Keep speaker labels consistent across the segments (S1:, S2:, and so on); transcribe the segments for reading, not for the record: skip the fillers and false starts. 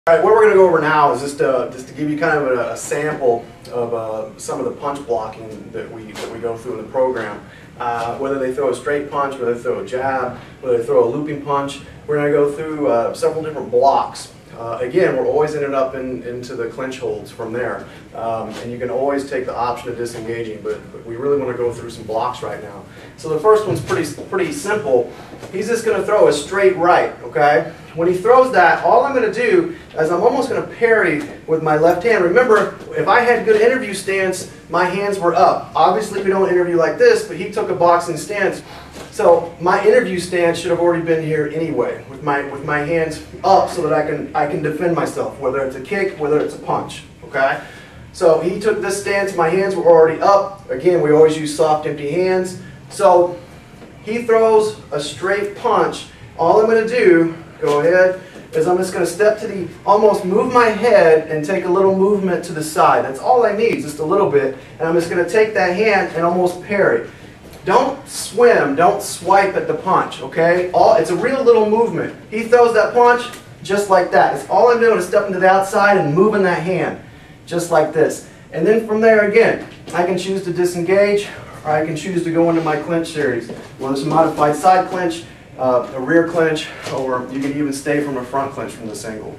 S1: All right, what we're going to go over now is just to give you kind of a sample of some of the punch blocking that we go through in the program. Whether they throw a straight punch, whether they throw a jab, whether they throw a looping punch, we're going to go through several different blocks. Again, we're always ended up into the clinch holds from there. And you can always take the option of disengaging, but we really want to go through some blocks right now. So the first one's pretty simple. He's just going to throw a straight right, okay? When he throws that, all I'm going to do is I'm almost going to parry with my left hand. Remember, if I had good interview stance, my hands were up. Obviously, we don't interview like this, but he took a boxing stance. So my interview stance should have already been here anyway, with my hands up so that I can defend myself, whether it's a kick, whether it's a punch, okay? So he took this stance, my hands were already up. Again, we always use soft, empty hands. So he throws a straight punch. All I'm going to do, go ahead, is I'm just going to step to the, almost move my head and take a little movement to the side. That's all I need, just a little bit. And I'm just going to take that hand and almost parry. Don't swim, don't swipe at the punch, okay? It's a real little movement. He throws that punch just like that. It's all I'm doing is stepping to the outside and moving that hand, just like this. And then from there again, I can choose to disengage, or I can choose to go into my clinch series. Whether it's a modified side clinch, a rear clinch, or you can even stay from a front clinch from this angle.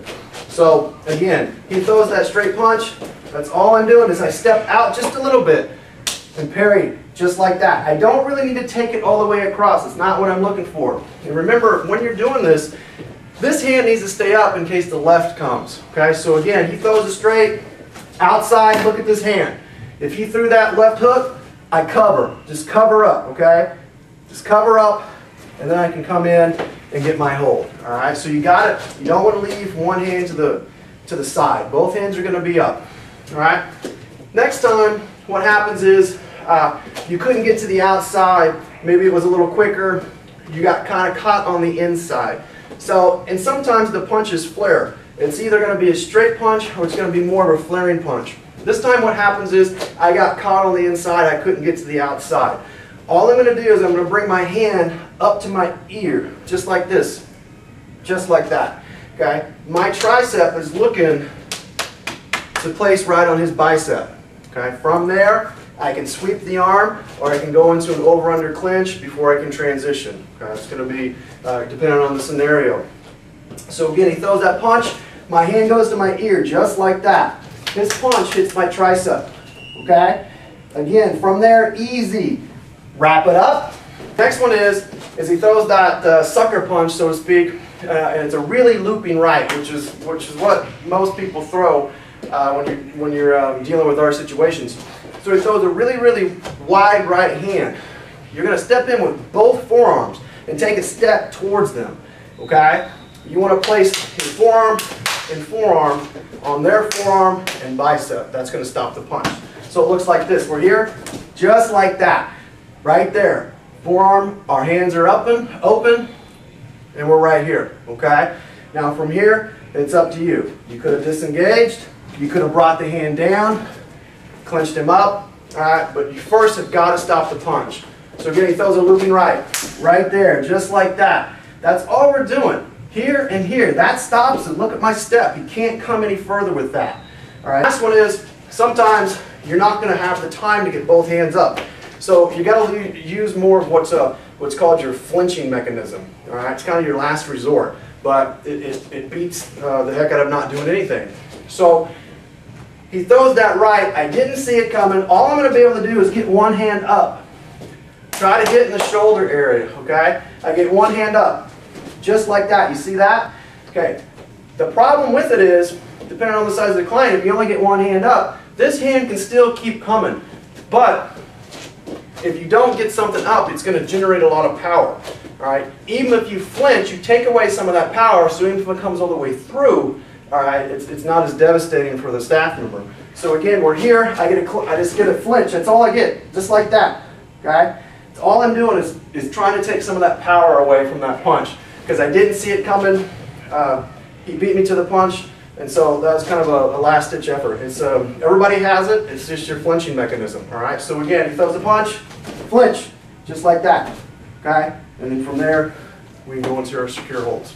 S1: So again, he throws that straight punch. That's all I'm doing is I step out just a little bit and parry just like that. I don't really need to take it all the way across. It's not what I'm looking for. And remember, when you're doing this, this hand needs to stay up in case the left comes. Okay, so again, he throws it straight, outside, look at this hand. If he threw that left hook, I cover. Just cover up, okay? Just cover up, and then I can come in and get my hold. All right, so you got it. You don't want to leave one hand to the side. Both hands are going to be up. All right. Next time, what happens is you couldn't get to the outside. Maybe it was a little quicker. You got kind of caught on the inside. So, and sometimes the punches flare. It's either going to be a straight punch or it's going to be more of a flaring punch. This time what happens is I got caught on the inside. I couldn't get to the outside. All I'm going to do is I'm going to bring my hand up to my ear, just like this, just like that. Okay? My tricep is looking to place right on his bicep. Okay? From there, I can sweep the arm, or I can go into an over-under clinch before I can transition. Okay? It's going to be depending on the scenario. So again, he throws that punch. My hand goes to my ear, just like that. His punch hits my tricep. Okay? Again, from there, easy. Wrap it up. Next one is he throws that sucker punch, so to speak, and it's a really looping right, which is what most people throw when you're dealing with our situations. So he throws a really wide right hand. You're going to step in with both forearms and take a step towards them. Okay? You want to place his forearm and forearm on their forearm and bicep. That's going to stop the punch. So it looks like this. We're here, just like that. Right there. Forearm, our hands are open, and we're right here. Okay? Now from here, it's up to you. You could have disengaged. You could have brought the hand down, clenched him up. Alright, but you first have got to stop the punch. So again, he throws a looping right there, just like that. That's all we're doing. Here and here. That stops it. Look at my step. You can't come any further with that. Alright, last one is, sometimes you're not going to have the time to get both hands up. So you got to use more of what's called your flinching mechanism. All right, it's kind of your last resort, but it beats the heck out of not doing anything. So he throws that right. I didn't see it coming. All I'm going to be able to do is get one hand up. Try to hit in the shoulder area. Okay, I get one hand up, just like that. You see that? Okay. The problem with it is, depending on the size of the client, if you only get one hand up, this hand can still keep coming, but if you don't get something up, it's going to generate a lot of power. All right? Even if you flinch, you take away some of that power, so even if it comes all the way through, all right, it's not as devastating for the staff member. So again, we're here. I just get a flinch. That's all I get, just like that. Okay? So all I'm doing is trying to take some of that power away from that punch, because I didn't see it coming. He beat me to the punch. And so that was kind of a last-ditch effort. It's everybody has it. It's just your flinching mechanism. All right. So again, he throws a punch, flinch, just like that. Okay. And then from there, we can go into our secure holds.